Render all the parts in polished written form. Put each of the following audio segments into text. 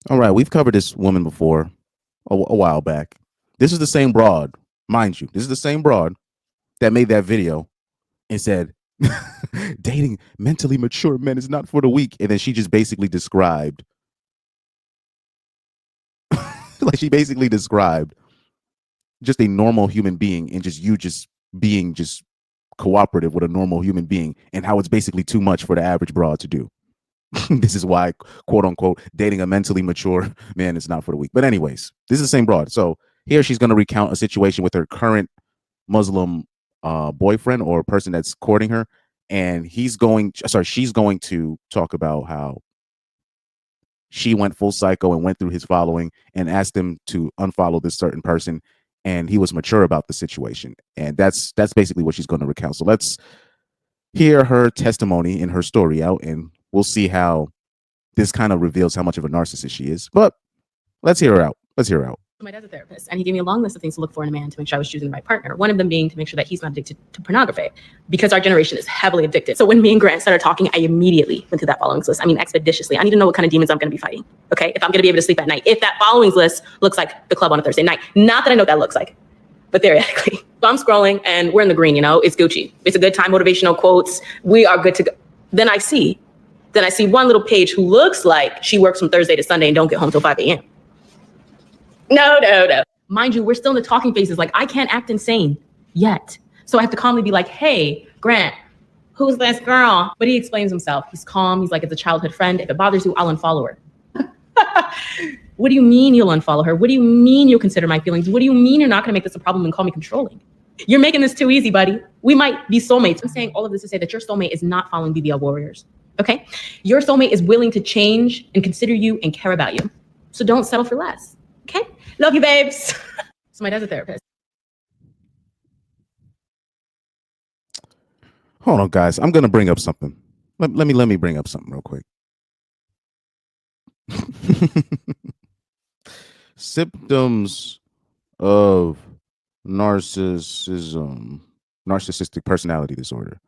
All right, we've covered this woman before a while back. This is the same broad, mind you. This is the same broad that made that video and said, dating mentally mature men is not for the weak. And then she just basically described, like, she basically described just a normal human being and just being just cooperative with a normal human being and how it's basically too much for the average broad to do. This is why, quote unquote, dating a mentally mature man is not for the weak. But anyways, this is the same broad. So here she's going to recount a situation with her current Muslim boyfriend or person that's courting her, and she's going to talk about how she went full psycho and went through his following and asked him to unfollow this certain person, and he was mature about the situation, and that's basically what she's going to recount. So let's hear her testimony and her story out, and we'll see how this kind of reveals how much of a narcissist she is. But let's hear her out. My dad's a therapist, and he gave me a long list of things to look for in a man to make sure I was choosing the right partner. One of them being to make sure that he's not addicted to pornography, because our generation is heavily addicted. So when me and Grant started talking, I immediately went through that followings list. I mean, expeditiously. I need to know what kind of demons I'm going to be fighting, okay? If I'm going to be able to sleep at night. If that followings list looks like the club on a Thursday night. Not that I know what that looks like, but theoretically. So I'm scrolling, and we're in the green, it's Gucci. It's a good time, motivational quotes. We are good to go. Then I see one little page who looks like she works from Thursday to Sunday and don't get home till 5 a.m. No. Mind you, we're still in the talking phases. Like, I can't act insane yet. So I have to calmly be like, hey, Grant, who's this girl? But he explains himself. He's calm. He's like, it's a childhood friend. If it bothers you, I'll unfollow her. What do you mean you'll unfollow her? What do you mean you'll consider my feelings? What do you mean you're not going to make this a problem and call me controlling? You're making this too easy, buddy. We might be soulmates. I'm saying all of this to say that your soulmate is not following BBL warriors, okay? Your soulmate is willing to change and consider you and care about you. So don't settle for less, okay? Love you, babes. So my dad's a therapist. Hold on, guys. I'm going to bring up something. Let me bring up something real quick. Symptoms of narcissistic personality disorder.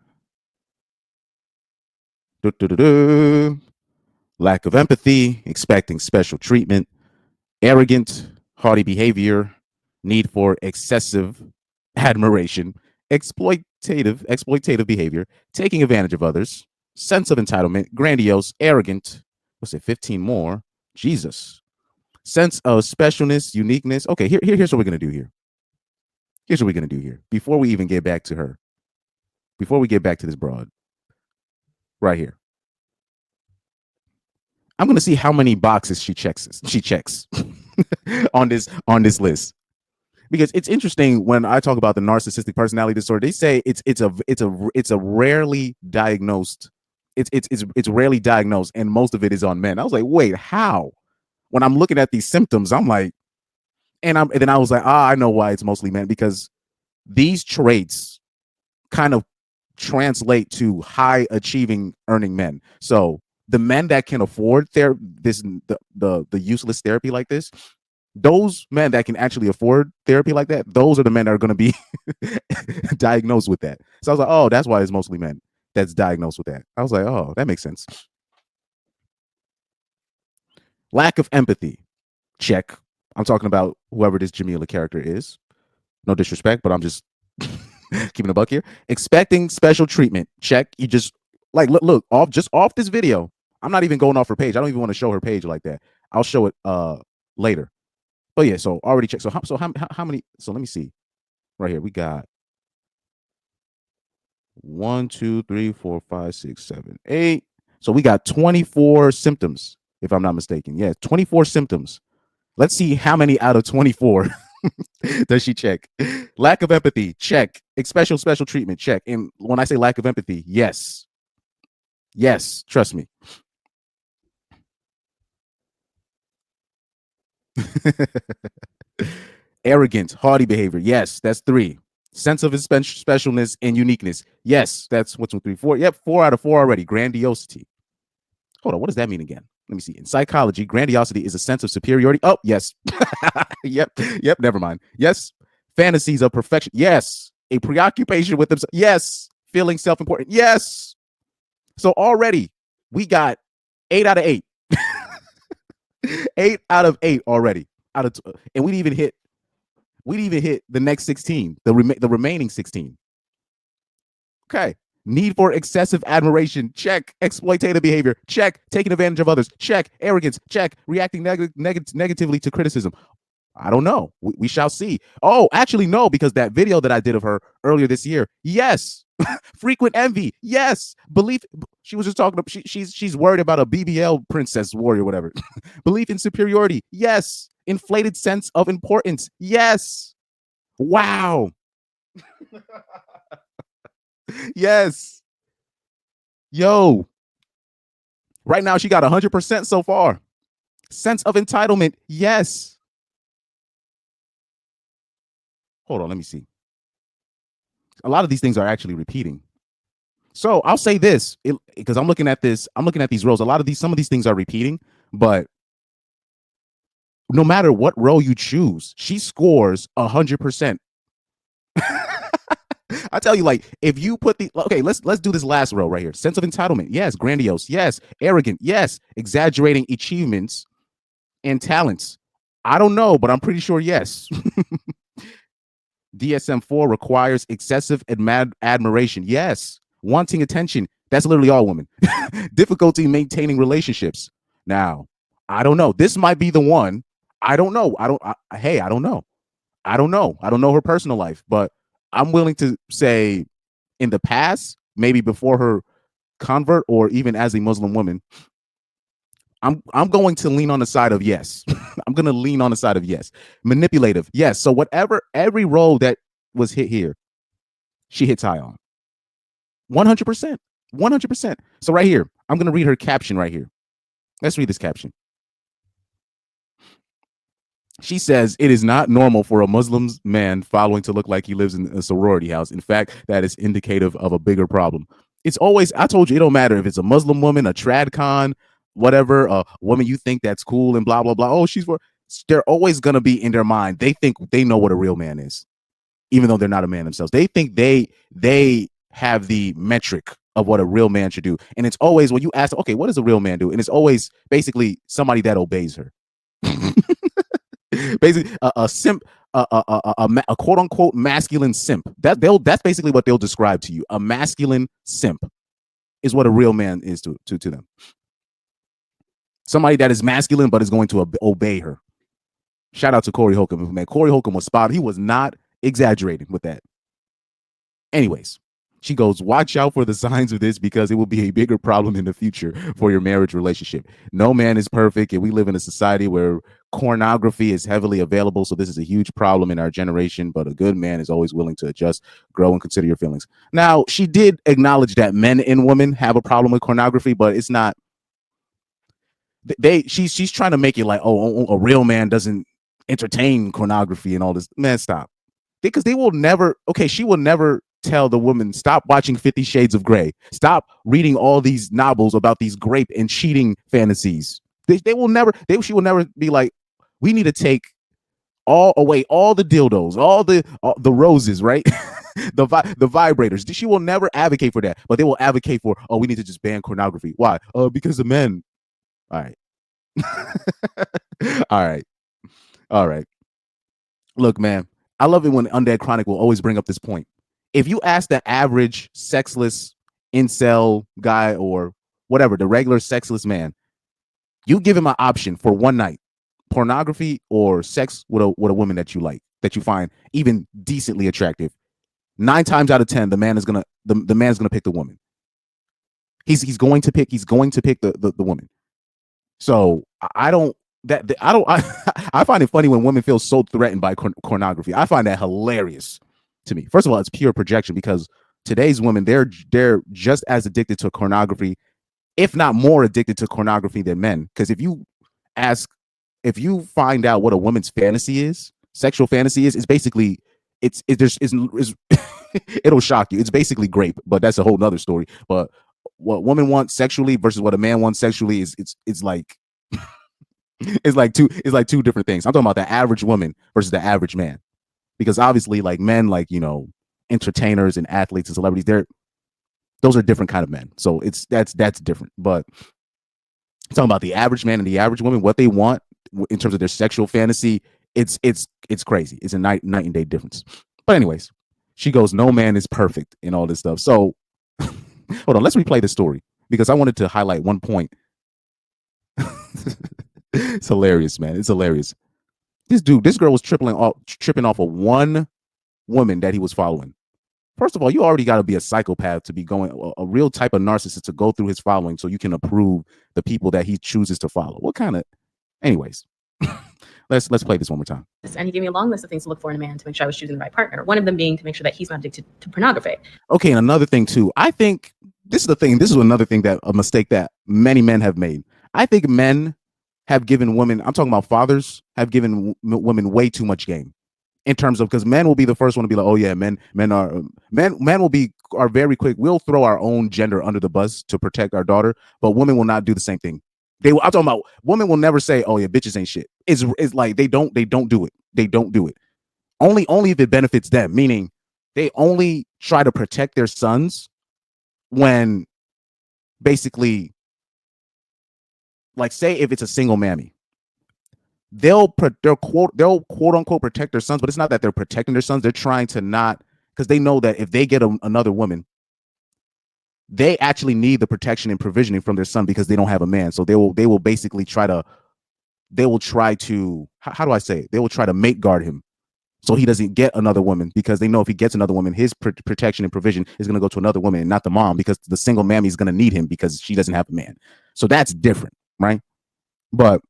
Lack of empathy, expecting special treatment, arrogant, haughty behavior, need for excessive admiration, exploitative behavior, taking advantage of others, sense of entitlement, grandiose, arrogant. What's it? 15 more. Jesus. Sense of specialness, uniqueness. Okay, here's what we're gonna do here. Before we even get back to her, before we get back to this broad, right here, I'm gonna see how many boxes she checks on this list. Because it's interesting when I talk about the narcissistic personality disorder, they say it's rarely diagnosed. It's rarely diagnosed, and most of it is on men. I was like, wait, how? When I'm looking at these symptoms, I'm like, and then I was like, I know why it's mostly men, because these traits kind of translate to high achieving earning men. So the men that can afford the useless therapy like this, those men that can actually afford therapy like that, those are the men that are going to be diagnosed with that. So I was like, oh, that's why it's mostly men that's diagnosed with that. I was like, oh, that makes sense. Lack of empathy, check. I'm talking about whoever this Jamila character is. No disrespect, but I'm just keeping a buck here. Expecting special treatment, check. You just like look off this video. I'm not even going off her page. I don't even want to show her page like that. I'll show it later. But yeah, so already checked. So how many? So let me see. Right here, we got 1, 2, 3, 4, 5, 6, 7, 8. So we got 24 symptoms, if I'm not mistaken. Yeah, 24 symptoms. Let's see how many out of 24 does she check. Lack of empathy, check. Special treatment, check. And when I say lack of empathy, yes, trust me. Arrogant, haughty behavior, yes, that's 3. Sense of specialness and uniqueness, yes, that's 1, 2, 3, 4. Yep, 4 out of 4 already. Grandiosity. Hold on, what does that mean again? Let me see. In psychology, grandiosity is a sense of superiority. Oh, yes. Yep, never mind. Yes. Fantasies of perfection. Yes. A preoccupation with themselves. Yes. Feeling self-important. Yes. So already we got 8 out of 8. 8 out of 8 already. And we'd even hit the next 16, the remaining 16. Okay. Need for excessive admiration, check. Exploitative behavior, check. Taking advantage of others, check. Arrogance, check. Reacting negatively to criticism. I don't know. We shall see. Oh, actually, no, because that video that I did of her earlier this year, yes. Frequent envy, yes. Belief. She was just talking about. She's worried about a BBL princess warrior, whatever. Belief in superiority, yes. Inflated sense of importance, yes. Wow. Yes. Yo. Right now, she got 100% so far. Sense of entitlement, yes. Hold on, let me see. A lot of these things are actually repeating. So I'll say this, because I'm looking at these roles. Some of these things are repeating, but no matter what role you choose, she scores 100%. I tell you, like, if you put let's do this last row right here. Sense of entitlement, yes. Grandiose, yes. Arrogant, yes. Exaggerating achievements and talents. I don't know, but I'm pretty sure yes. DSM-4 requires excessive admiration, yes. Wanting attention, that's literally all women. Difficulty maintaining relationships. Now, I don't know. This might be the one. I don't know. I don't know. I don't know. I don't know her personal life, but I'm willing to say in the past, maybe before her convert or even as a Muslim woman, I'm going to lean on the side of yes. I'm going to lean on the side of yes. Manipulative, yes. So every role that was hit here, she hits high on. 100%. 100%. So right here, I'm going to read her caption right here. Let's read this caption. She says, it is not normal for a Muslim man following to look like he lives in a sorority house. In fact, that is indicative of a bigger problem. It's always, I told you, it don't matter if it's a Muslim woman, a trad con, whatever, a woman you think that's cool and blah, blah, blah. Oh, they're always going to be in their mind. They think they know what a real man is, even though they're not a man themselves. They think they have the metric of what a real man should do. And it's always when you ask, okay, what does a real man do? And it's always basically somebody that obeys her. Basically, a simp, a quote unquote masculine simp. That's basically what they'll describe to you. A masculine simp is what a real man is to them. Somebody that is masculine but is going to obey her. Shout out to Corey Holcomb, man. Corey Holcomb was spot. He was not exaggerating with that. Anyways, she goes, watch out for the signs of this because it will be a bigger problem in the future for your marriage relationship. No man is perfect, and we live in a society where pornography is heavily available. So this is a huge problem in our generation, but a good man is always willing to adjust, grow, and consider your feelings. Now, she did acknowledge that men and women have a problem with pornography, but it's not. She's trying to make it like, oh, a real man doesn't entertain pornography and all this. Man, stop. Because they will never, okay, she will never tell the woman, stop watching 50 Shades of Grey. Stop reading all these novels about these grape and cheating fantasies. She will never be like, we need to take all the dildos, all the roses, right? the vibrators. She will never advocate for that, but they will advocate for, oh, we need to just ban pornography. Why? Because the men. All right. All right. Look, man, I love it when Undead Chronic will always bring up this point. If you ask the average sexless incel guy or whatever, the regular sexless man, you give him an option for one night, pornography or sex with a woman that you like, that you find even decently attractive. 9 times out of 10, the man's gonna pick the woman. He's going to pick the woman. So I find it funny when women feel so threatened by pornography. I find that hilarious to me. First of all, it's pure projection because today's women, they're just as addicted to pornography, if not more addicted to pornography than men. Because if you find out what a woman's fantasy is, sexual fantasy is basically it'll shock you. It's basically grape, but that's a whole nother story. But what women want sexually versus what a man wants sexually it's like it's like two different things. I'm talking about the average woman versus the average man, because obviously, like, men, like, entertainers and athletes and celebrities, those are different kind of men. So that's different. But I'm talking about the average man and the average woman, what they want in terms of their sexual fantasy, it's crazy. It's a night and day difference. But anyways, she goes, no man is perfect and all this stuff. So hold on, let's replay the story because I wanted to highlight one point. It's hilarious, man. It's hilarious. This girl was tripping off of one woman that he was following. First of all, you already got to be a psychopath to be going a real type of narcissist to go through his following so you can approve the people that he chooses to follow. What kind of, anyways? Let's play this one more time. And he gave me a long list of things to look for in a man to make sure I was choosing the right partner. One of them being to make sure that he's not addicted to pornography. Okay, and another thing too, I think this is the thing. This is another thing that a mistake that many men have made. I think men have given women, I'm talking about fathers, have given women way too much game in terms of, because men will be the first one to be like, oh yeah, men are very quick. We'll throw our own gender under the bus to protect our daughter, but women will not do the same thing. I'm talking about women will never say, oh yeah, bitches ain't shit. It's like they don't do it. They don't do it. Only if it benefits them, meaning they only try to protect their sons when basically, like, say if it's a single mammy, they'll quote unquote protect their sons, but it's not that they're protecting their sons. They're trying to not, because they know that if they get another woman, they actually need the protection and provisioning from their son because they don't have a man. So they will basically try to how do I say it? They will try to mate guard him so he doesn't get another woman, because they know if he gets another woman, his protection and provision is going to go to another woman and not the mom, because the single mammy is going to need him because she doesn't have a man. So that's different, right? But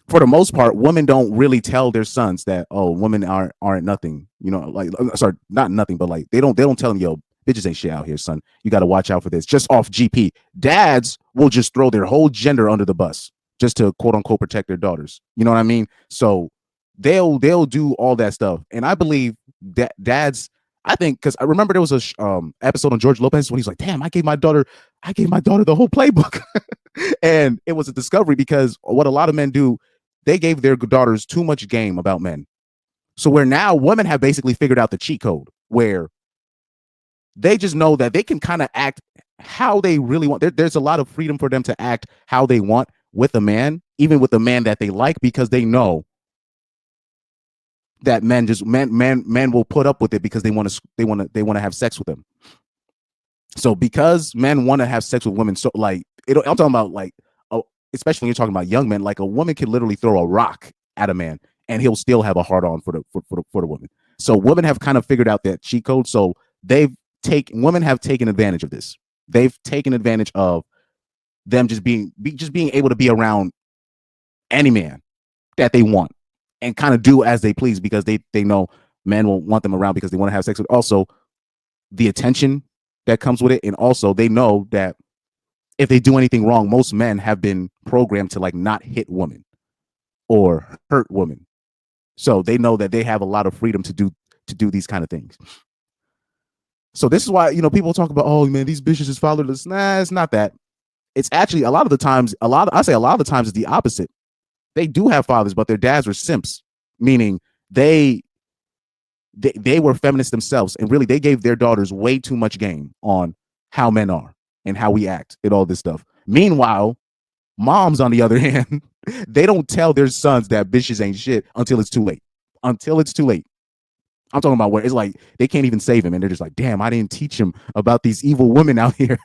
for the most part, women don't really tell their sons that, oh, women aren't nothing, like, sorry, not nothing, but like they don't tell them, yo, bitches ain't shit out here, son. You got to watch out for this. Just off GP, dads will just throw their whole gender under the bus just to quote unquote protect their daughters. You know what I mean? So they'll do all that stuff, and I believe that dads. I think, because I remember there was a episode on George Lopez when he's like, damn, I gave my daughter the whole playbook. And it was a discovery, because what a lot of men do, they gave their daughters too much game about men. So where now women have basically figured out the cheat code, where they just know that they can kind of act how they really want. There's a lot of freedom for them to act how they want with a man, even with the man that they like, because they know that men will put up with it because they want to have sex with them. So because men want to have sex with women, so like I'm talking about like, especially when you're talking about young men, like a woman can literally throw a rock at a man and he'll still have a hard on for the woman. So women have kind of figured out that cheat code. So women have taken advantage of this. They've taken advantage of them just being able to be around any man that they want and kind of do as they please, because they know men will want them around because they want to have sex with. Also, the attention that comes with it, and also they know that if they do anything wrong, most men have been programmed to like not hit women or hurt women. So they know that they have a lot of freedom to do these kind of things. So this is why, people talk about, oh man, these bitches is fatherless. Nah, it's not that. It's actually a lot of the times it's the opposite. They do have fathers, but their dads were simps, meaning they were feminists themselves, and really they gave their daughters way too much game on how men are and how we act and all this stuff. Meanwhile, moms, on the other hand, they don't tell their sons that bitches ain't shit until it's too late. Until it's too late. I'm talking about where it's like they can't even save him, and they're just like, damn, I didn't teach him about these evil women out here.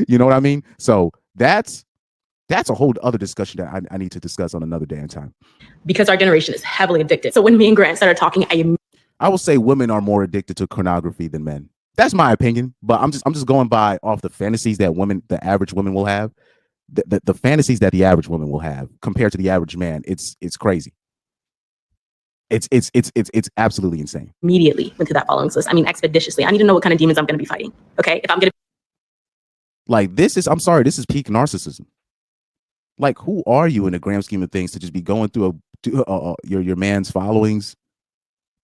You know what I mean? So that's a whole other discussion that I need to discuss on another day and time. Because our generation is heavily addicted. So when me and Grant started talking, I will say women are more addicted to pornography than men. That's my opinion, but I'm just going by off the fantasies that the average woman will have. The fantasies that the average woman will have compared to the average man, it's crazy. It's absolutely insane. Immediately went through that followings list. I mean, expeditiously. I need to know what kind of demons I'm going to be fighting. Okay, if I'm going to, like, this is peak narcissism. Like, who are you in the grand scheme of things to just be going through your man's followings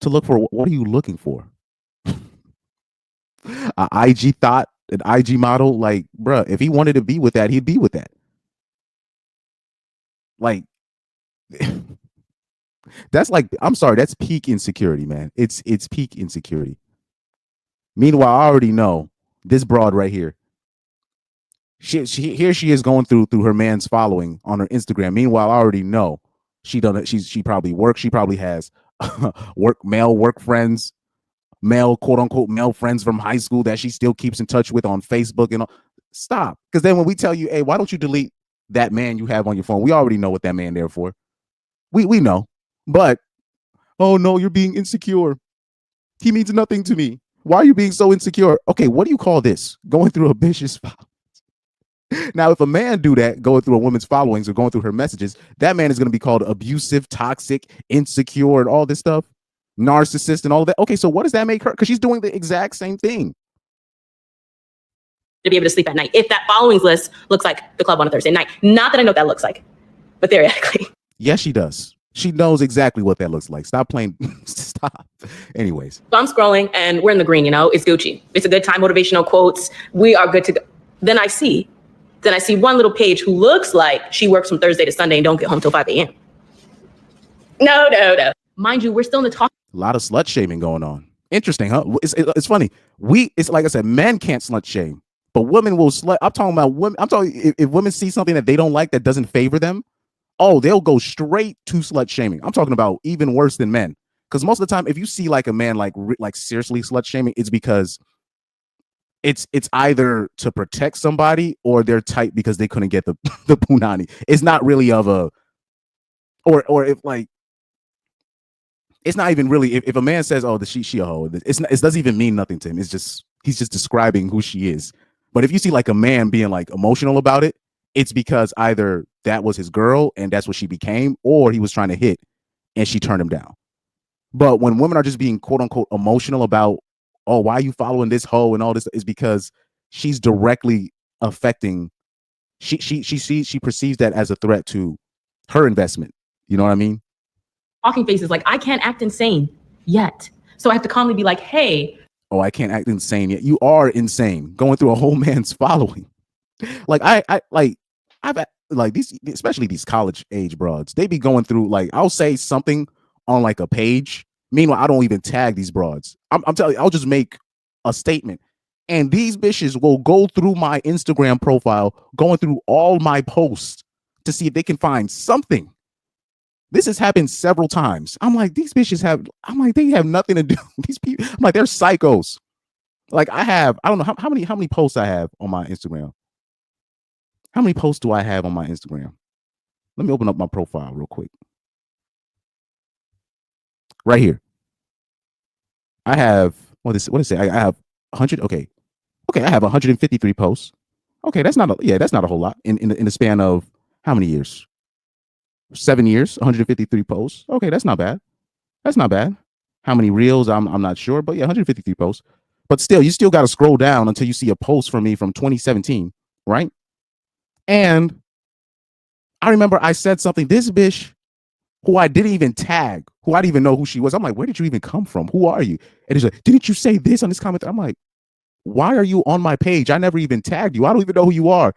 to look for, what are you looking for? An IG thought, an IG model? Like, bruh, if he wanted to be with that, he'd be with that. Like, that's like, I'm sorry, that's peak insecurity, man. It's peak insecurity. Meanwhile, I already know this broad right here. Here she is going through her man's following on her Instagram. Meanwhile, I already know she done it. She probably works. She probably has male work friends, male quote unquote male friends from high school that she still keeps in touch with on Facebook and all. Stop. Because then when we tell you, hey, why don't you delete that man you have on your phone? We already know what that man there for. We know. But oh no, you're being insecure. He means nothing to me. Why are you being so insecure? Okay, what do you call this? Going through a vicious. Now, if a man do that, going through a woman's followings or going through her messages, that man is going to be called abusive, toxic, insecure, and all this stuff, narcissist, and all of that. Okay, so what does that make her? Because she's doing the exact same thing. To be able to sleep at night, if that followings list looks like the club on a Thursday night. Not that I know what that looks like, but theoretically. Yes, she does. She knows exactly what that looks like. Stop playing. Stop. Anyways. So I'm scrolling and we're in the green, it's Gucci. It's a good time, motivational quotes. We are good to go. Then I see one little page who looks like she works from Thursday to Sunday and don't get home till 5 a.m. No. Mind you, we're still in the talk. A lot of slut shaming going on. Interesting, huh? It's funny. It's like I said, men can't slut shame, but women will slut. I'm talking about women. I'm talking if women see something that they don't like that doesn't favor them, oh, they'll go straight to slut shaming. I'm talking about even worse than men. Because most of the time, if you see like a man like seriously slut shaming, it's because it's either to protect somebody or they're tight because they couldn't get the punani. It's not really of a or if like it's not even really if a man says, oh, she a hoe, it doesn't even mean nothing to him. It's just he's just describing who she is. But if you see like a man being like emotional about it, it's because either that was his girl and that's what she became, or he was trying to hit and she turned him down. But when women are just being quote unquote emotional about, oh, why are you following this hoe and all this, is because she's directly affecting. She perceives that as a threat to her investment. You know what I mean? Talking faces like, I can't act insane yet, so I have to calmly be like, hey. Oh, I can't act insane yet. You are insane going through a whole man's following. Like I've like these, especially these college age broads, they be going through like I'll say something on like a page. Meanwhile, I don't even tag these broads. I'm telling you, I'll just make a statement, and these bitches will go through my Instagram profile, going through all my posts to see if they can find something. This has happened several times. I'm like, these bitches have. I'm like, they have nothing to do. These people. I'm like, they're psychos. Like I don't know how many posts I have on my Instagram. How many posts do I have on my Instagram? Let me open up my profile real quick. Right here. I have what is it? I have 100. Okay, I have 153 posts. Okay, that's not a whole lot in the span of how many years? 7 years, 153 posts. Okay, that's not bad. That's not bad. How many reels? I'm not sure, but yeah, 153 posts. But still, you still got to scroll down until you see a post from me from 2017, right? And I remember I said something. This bitch, who I didn't even tag, who I didn't even know who she was. I'm like, where did you even come from? Who are you? And he's like, didn't you say this on this comment? I'm like, why are you on my page? I never even tagged you. I don't even know who you are.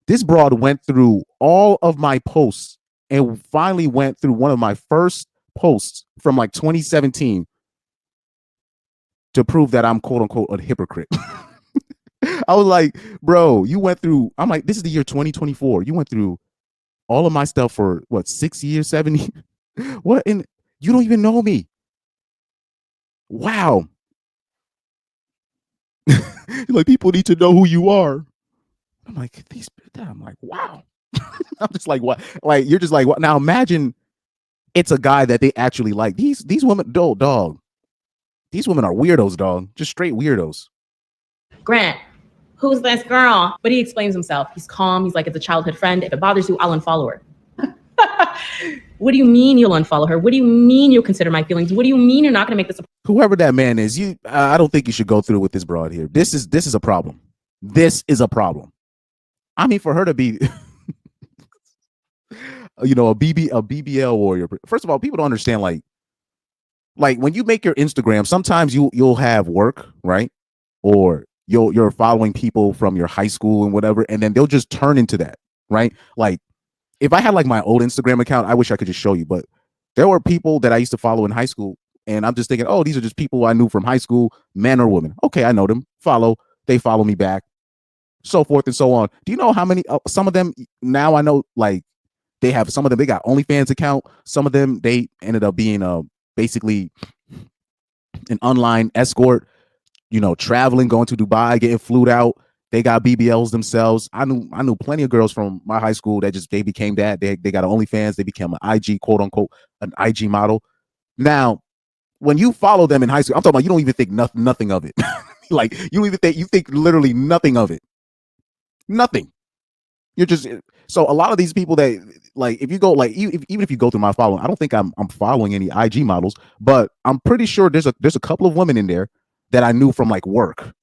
This broad went through all of my posts and finally went through one of my first posts from like 2017 to prove that I'm quote unquote a hypocrite. I was like, bro, you went through, I'm like, this is the year 2024. You went through all of my stuff for what, 6 years, 7 years? What? And you don't even know me. Wow. Like, people need to know who you are. I'm like, wow. I'm just like, what? Like, you're just like, what? Now imagine it's a guy that they actually like. These women, dog. These women are weirdos, dog. Just straight weirdos. Grant, who's this girl? But he explains himself. He's calm. He's like, it's a childhood friend. If it bothers you, I'll unfollow her. What do you mean you'll unfollow her? What do you mean you'll consider my feelings? What do you mean you're not going to make this? Whoever that man is, I don't think you should go through with this broad here. This is a problem. This is a problem. I mean, for her to be, a BBL warrior. First of all, people don't understand. Like when you make your Instagram, sometimes you'll have work, right? Or you're following people from your high school and whatever, and then they'll just turn into that, right? Like, if I had like my old Instagram account, I wish I could just show you, but there were people that I used to follow in high school, and I'm just thinking, oh, these are just people I knew from high school, men or women. Okay, I know them. They follow me back. so forth and so on. Do you know how many? Some of them now I know, like they have some of them. They got OnlyFans account. Some of them they ended up being basically an online escort. You know, traveling, going to Dubai, getting flued out. They got BBLs themselves. I knew plenty of girls from my high school that just they became that. They got OnlyFans. They became an IG, quote unquote, an IG model. Now, when you follow them in high school, I'm talking about you don't even think nothing of it. Like you don't even think you think literally nothing of it. Nothing. You're just so a lot of these people that like if you go like even if you go through my following, I don't think I'm following any IG models, but I'm pretty sure there's a couple of women in there that I knew from like work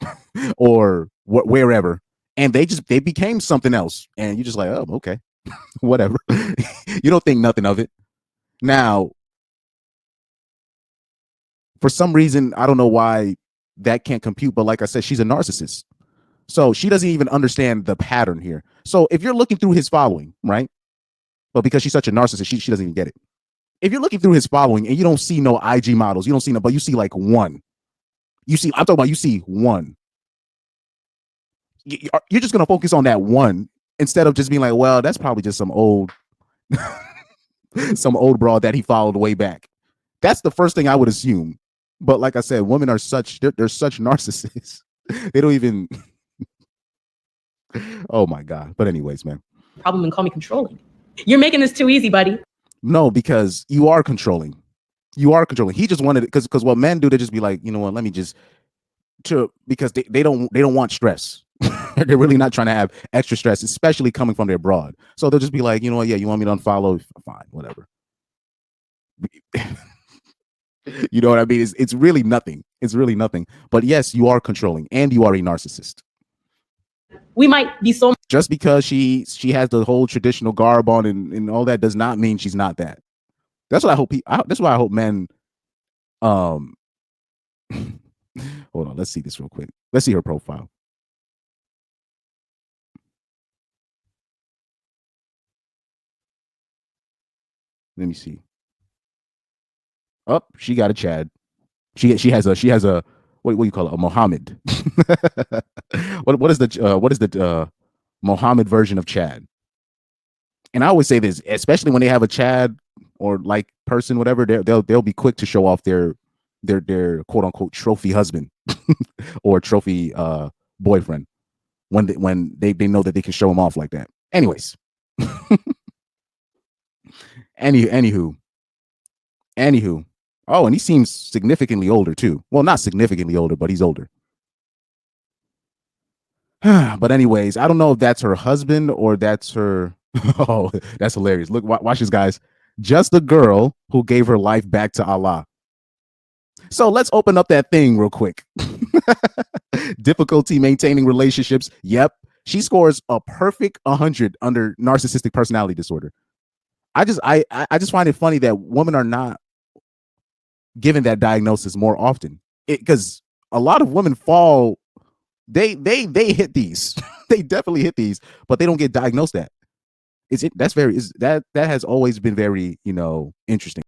or wherever, and they became something else, and you're just like, oh, okay, whatever. You don't think nothing of it. Now, for some reason, I don't know why that can't compute, but like I said, she's a narcissist. So she doesn't even understand the pattern here. So if you're looking through his following, right? But because she's such a narcissist, she doesn't even get it. If you're looking through his following and you don't see no IG models, you don't see no, but you see like one. You see, I'm talking about you see one. You're just gonna focus on that one instead of just being like, well, that's probably just some old some old broad that he followed way back. That's the first thing I would assume. But like I said, women are such they're such narcissists. They don't even oh my God. But anyways, man. Problem and call me controlling. You're making this too easy, buddy. No, because you are controlling. You are controlling. He just wanted it because what men do, they just be like, you know what, let me just because they don't want stress. They're really not trying to have extra stress, especially coming from their broad. So they'll just be like, you know what, yeah, you want me to unfollow? Fine, whatever. You know what I mean? It's really nothing. It's really nothing. But yes, you are controlling and you are a narcissist. We might be so just because she has the whole traditional garb on and all that does not mean she's not that. That's what I hope. That's why I hope men. Hold on. Let's see this real quick. Let's see her profile. Let me see. Oh, she got a Chad. She has a what do you call it? A Mohammed. what is the Mohammed version of Chad? And I always say this, especially when they have a Chad or like person, whatever, they'll be quick to show off their quote unquote trophy husband or trophy boyfriend when they know that they can show him off like that. Anyways, anywho. Oh, and he seems significantly older too. Well, not significantly older, but he's older. But anyways, I don't know if that's her husband or that's her. Oh, that's hilarious. Look, watch this, guys. Just a girl who gave her life back to Allah. So let's open up that thing real quick. Difficulty maintaining relationships. Yep. She scores a perfect 100 under narcissistic personality disorder. I just find it funny that women are not given that diagnosis more often. Because a lot of women fall, they hit these. They definitely hit these, but they don't get diagnosed that. That has always been very, interesting.